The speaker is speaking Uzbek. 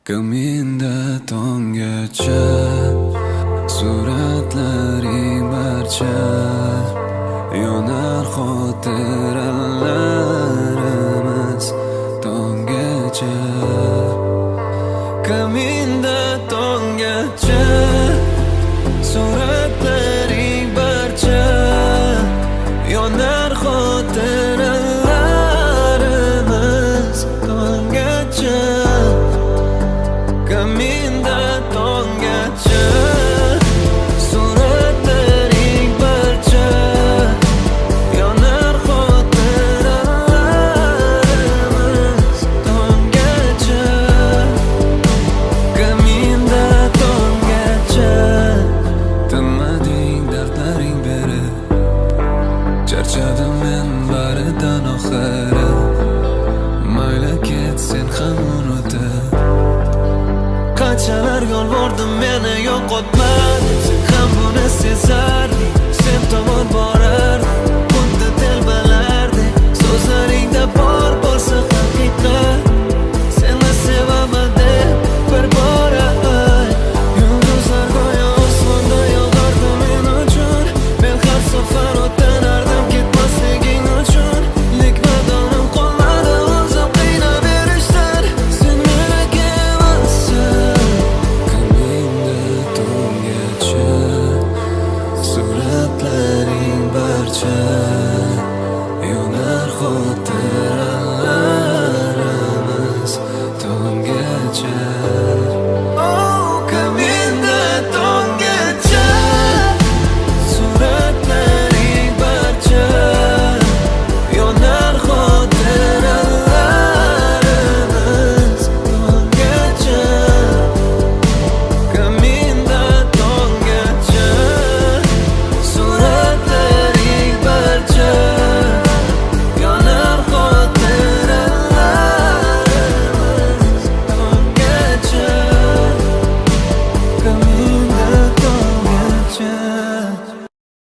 Kaminda tongacha suratlaring barcha yonar xotiralarimiz tongacha. Kaminda tongacha suratlaring barcha yonar xotiralarimiz tongacha. Kaminda tongacha suratlaring barcha yonar xotiralarimiz tongacha. Kaminda tongacha tinmading dardlaring berib, charchadim men baridan oxiri. Mayli ket sen ham unutib, qanchalar yolvordim meni yo'qotma deb. Sen ham buni sezarding, sen tomon borarding, xuddi telbalardek so'zlaringda bor bo'lsa haqiqat.